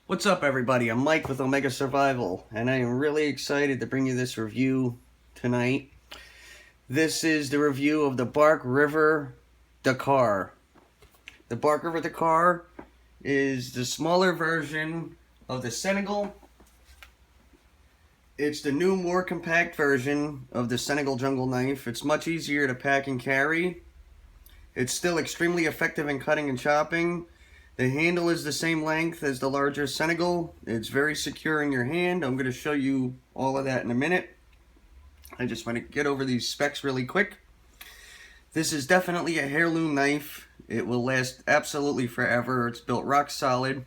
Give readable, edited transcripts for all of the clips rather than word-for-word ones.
What's up, everybody? I'm Mike with Omega Survival, and I am really excited to bring you this review tonight. This is the review of the River Dakkar. The River Dakkar is the smaller version of the Senegal. It's the new, more compact version of the Senegal Jungle Knife. It's much easier to pack and carry. It's still extremely effective in cutting and chopping. The handle is the same length as the larger Senegal. It's very secure in your hand. I'm going to show you all of that in a minute. I just want to get over these specs really quick. This is definitely a heirloom knife. It will last absolutely forever. It's built rock solid.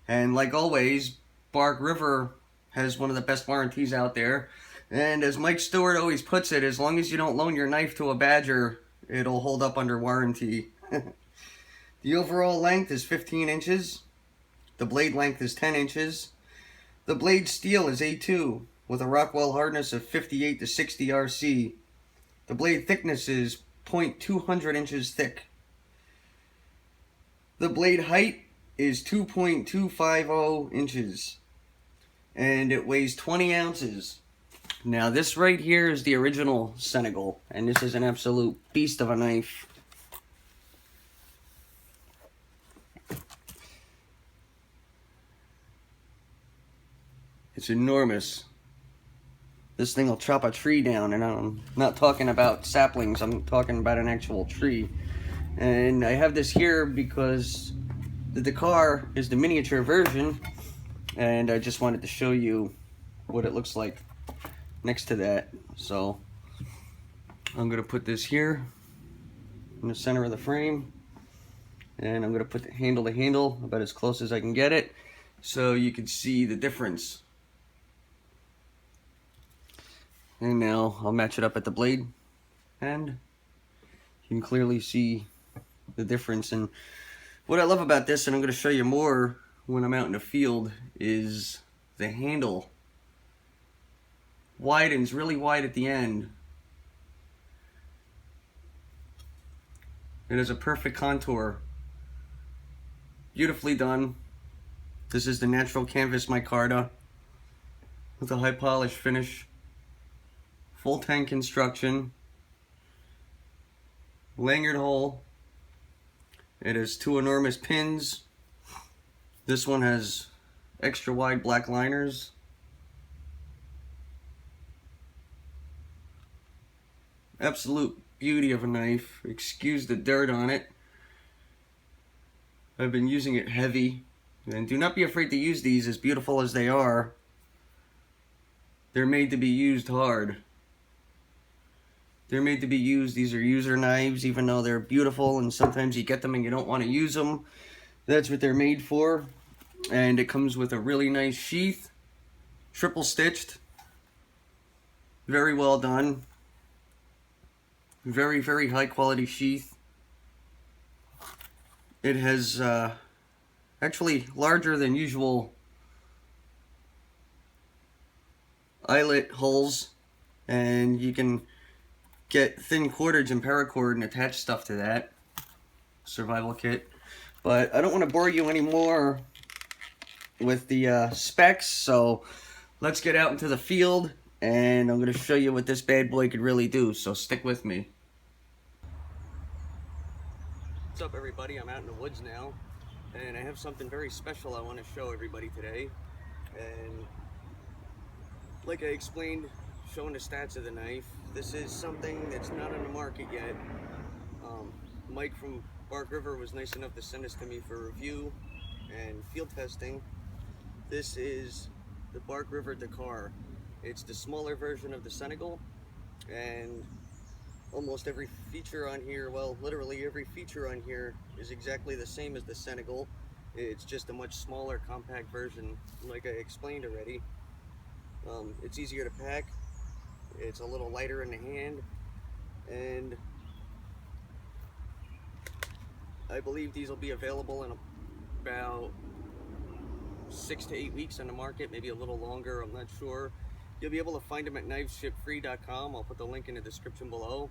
And like always, River has one of the best warranties out there. And as Mike Stewart always puts it, as long as you don't loan your knife to a badger, it'll hold up under warranty. The overall length is 15 inches. The blade length is 10 inches. The blade steel is A2 with a Rockwell hardness of 58 to 60 RC. The blade thickness is 0.200 inches thick. The blade height is 2.250 inches. And it weighs 20 ounces. Now this right here is the original Senegal, and this is an absolute beast of a knife. It's enormous. This thing will chop a tree down, and I'm not talking about saplings, I'm talking about an actual tree. And I have this here because the Dakkar is the miniature version, and I just wanted to show you what it looks like next to that. So I'm going to put this here in the center of the frame, and I'm going to put the handle to handle about as close as I can get it so you can see the difference. And now I'll match it up at the blade, and you can clearly see the difference. And what I love about this, and I'm going to show you more when I'm out in the field, is the handle widens really wide at the end. It has a perfect contour. Beautifully done. This is the natural canvas micarta with a high polish finish. Full tank construction, lanyard hole. It has two enormous pins. This one has extra wide black liners. Absolute beauty of a knife. Excuse the dirt on it. I've been using it heavy, and do not be afraid to use these. As beautiful as they are, they're made to be used hard. They're made to be used. These are user knives, even though they're beautiful, and sometimes you get them and you don't want to use them. That's what they're made for. And it comes with a really nice sheath, triple stitched. Very well done. Very, very high quality sheath. It has actually larger than usual eyelet holes, and you can get thin cordage and paracord and attach stuff to that survival kit. But I don't want to bore you anymore with the specs, so let's get out into the field, and I'm going to show you what this bad boy could really do, so stick with me. What's up, everybody? I'm out in the woods now, and I have something very special I want to show everybody today. And like I explained, showing the stats of the knife, this is something that's not on the market yet. Mike from River was nice enough to send this to me for review and field testing. This is the River Dakkar. It's the smaller version of the Senegal, and almost every feature on here, well, literally every feature on here is exactly the same as the Senegal. It's just a much smaller, compact version, like I explained already. It's easier to pack. It's a little lighter in the hand, and I believe these will be available in about 6 to 8 weeks on the market, maybe a little longer, I'm not sure. You'll be able to find them at knifeshipfree.com. I'll put the link in the description below.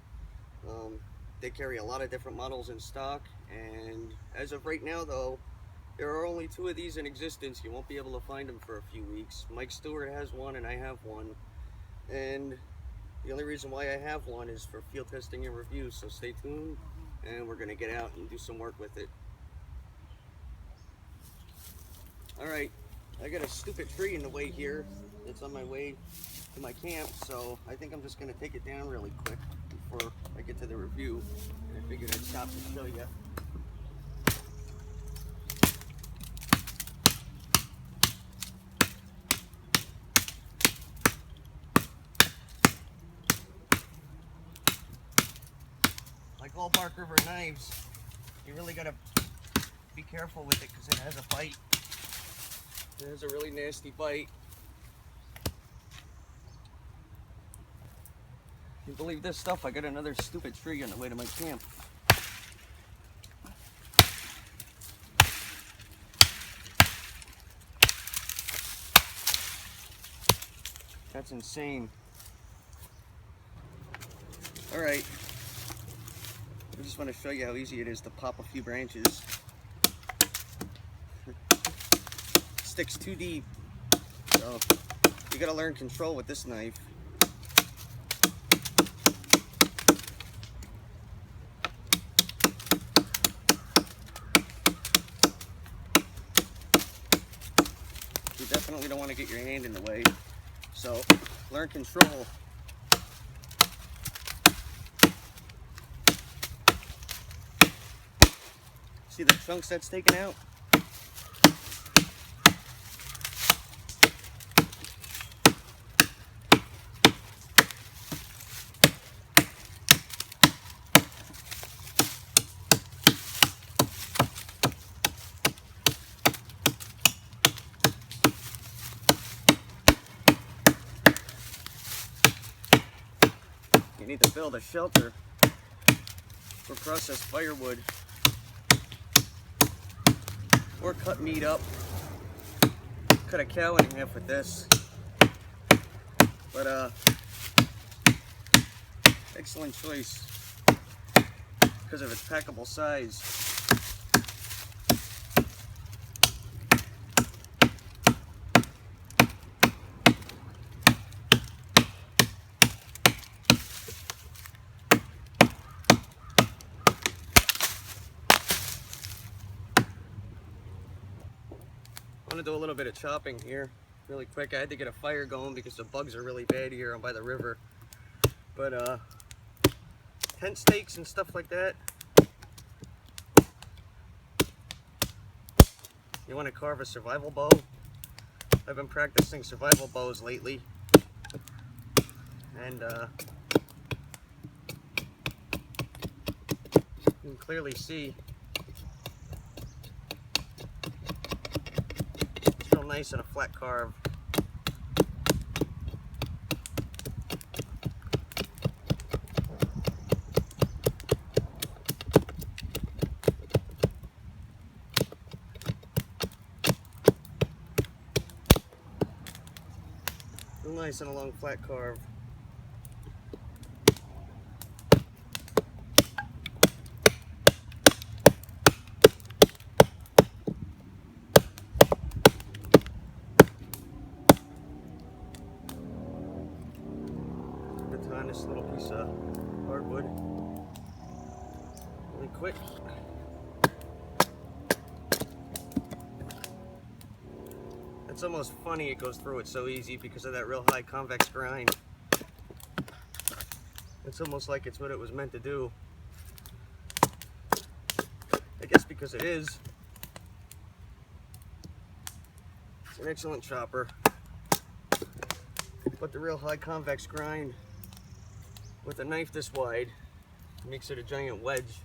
They carry a lot of different models in stock, and as of right now though, There are only 2 of these in existence. You won't be able to find them for a few weeks. Mike Stewart has one and I have one. And the only reason why I have one is for field testing and review, so stay tuned and we're going to get out and do some work with it. Alright, I got a stupid tree in the way here. It's on my way to my camp, so I think I'm just going to take it down really quick before I get to the review. And I figured I'd stop to show you. Like all Bark River knives, you really got to be careful with it because it has a bite. It has a really nasty bite. You believe this stuff? I got another stupid tree on the way to my camp. That's insane. Alright. I just want to show you how easy it is to pop a few branches. Sticks too deep. So you gotta learn control with this knife. You definitely don't want to get your hand in the way. So learn control. See the chunks that's taken out? You need to build a shelter for processed firewood or cut meat up. Cut a cow in half with this. But excellent choice because of its packable size. I'm gonna do a little bit of chopping here really quick. I had to get a fire going because the bugs are really bad here by the river. But tent stakes and stuff like that, you want to carve a survival bow. I've been practicing survival bows lately, and you can clearly see it's real nice and a flat carve. Real nice and a long flat carve. On this little piece of hardwood really quick. It's almost funny it goes through it so easy because of that real high convex grind. It's almost like it's what it was meant to do. I guess because it is. It's an excellent chopper. But the real high convex grind with a knife this wide makes it a giant wedge,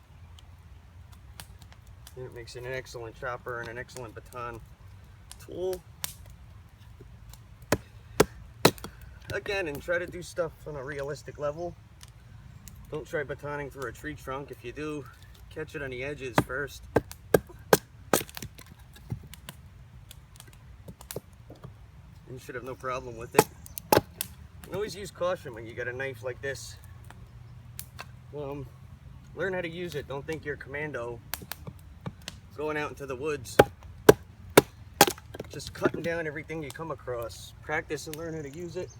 and it makes it an excellent chopper and an excellent baton tool. Again, and try to do stuff on a realistic level. Don't try batoning through a tree trunk. If you do, catch it on the edges first. You should have no problem with it. And always use caution when you got a knife like this. Learn how to use it. Don't think you're a commando going out into the woods just cutting down everything you come across. Practice and learn how to use it.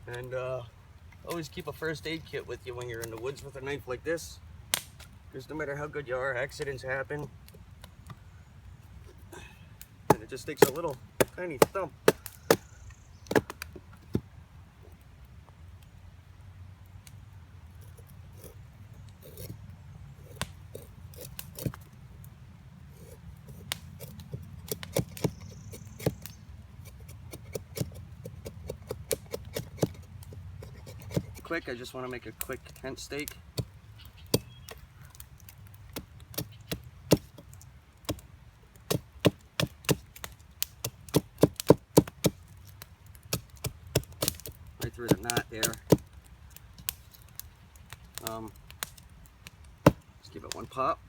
And always keep a first aid kit with you when you're in the woods with a knife like this. Because no matter how good you are, accidents happen. And it just takes a little tiny thump. Quick, I just want to make a quick tent stake. Right through the knot there. Just give it one pop.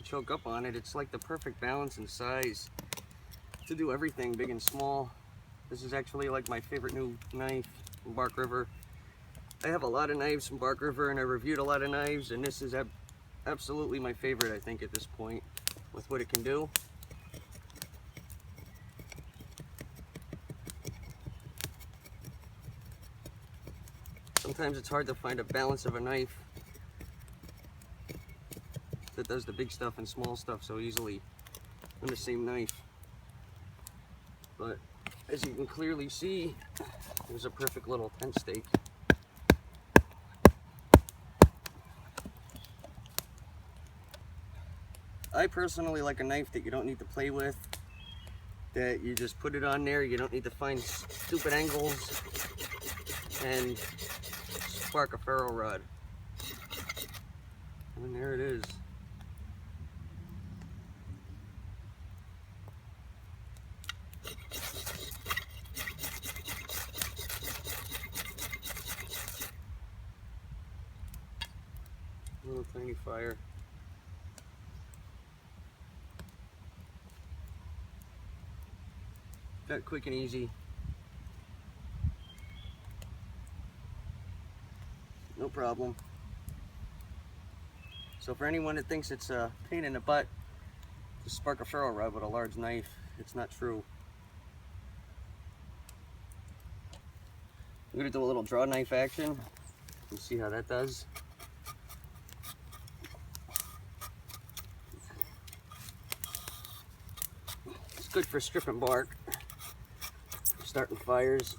Choke up on it. It's like the perfect balance and size to do everything big and small. This is actually like my favorite new knife from Bark River. I have a lot of knives from Bark River and I reviewed a lot of knives, and this is absolutely my favorite, I think, at this point with what it can do. Sometimes it's hard to find a balance of a knife that does the big stuff and small stuff so easily on the same knife. But as you can clearly see, there's a perfect little tent stake. I personally like a knife that you don't need to play with, that you just put it on there, you don't need to find stupid angles and spark a ferro rod. And there it is. Little tiny fire. Got quick and easy. No problem. So for anyone that thinks it's a pain in the butt to spark a ferro rod with a large knife, it's not true. I'm going to do a little draw knife action and see how that does. It's good for stripping bark, starting fires.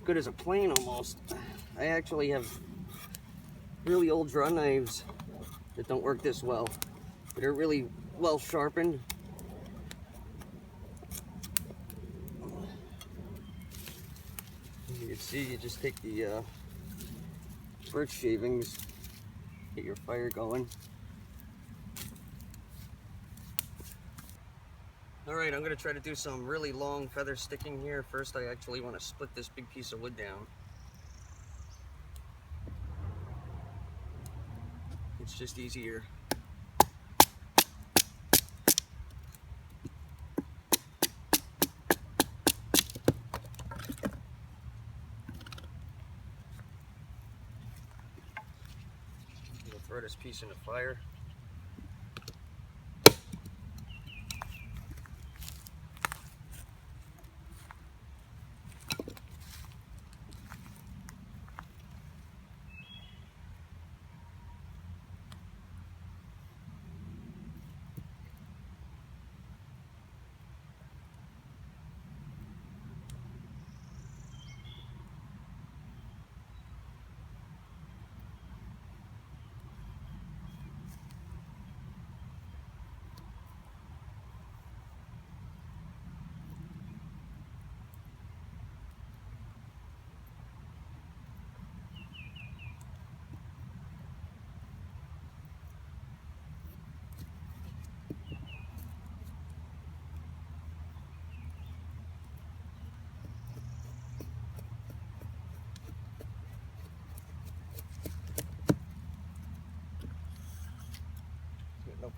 Good as a plane almost. I actually have really old draw knives that don't work this well. They're really well sharpened. You can see, you just take the birch shavings, get your fire going. Alright, I'm going to try to do some really long feather sticking here. First, I actually want to split this big piece of wood down. It's just easier. We'll throw this piece in the fire.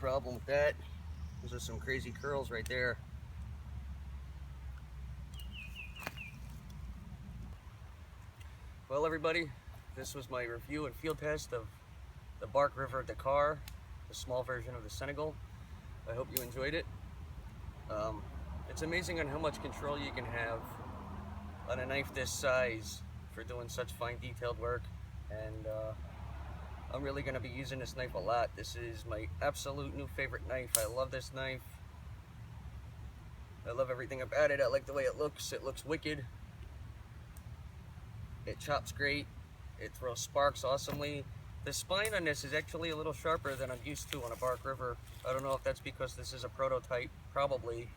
problem with that. Those are some crazy curls right there. Well, everybody, this was my review and field test of the Bark River Dakkar, the small version of the Senegal. I hope you enjoyed it. It's amazing on how much control you can have on a knife this size for doing such fine detailed work, and I'm really going to be using this knife a lot. This is my absolute new favorite knife. I love this knife. I love everything about it. I like the way it looks. It looks wicked. It chops great. It throws sparks awesomely. The spine on this is actually a little sharper than I'm used to on a Bark River. I don't know if that's because this is a prototype, probably.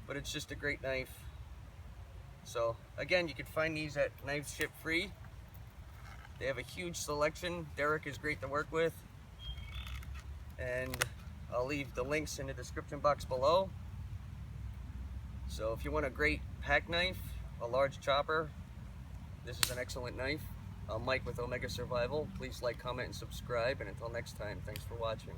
But it's just a great knife. So again, you can find these at Knives Ship Free. They have a huge selection. Derek is great to work with. And I'll leave the links in the description box below. So if you want a great pack knife, a large chopper, this is an excellent knife. I'm Mike with Omega Survival. Please like, comment, and subscribe. And until next time, thanks for watching.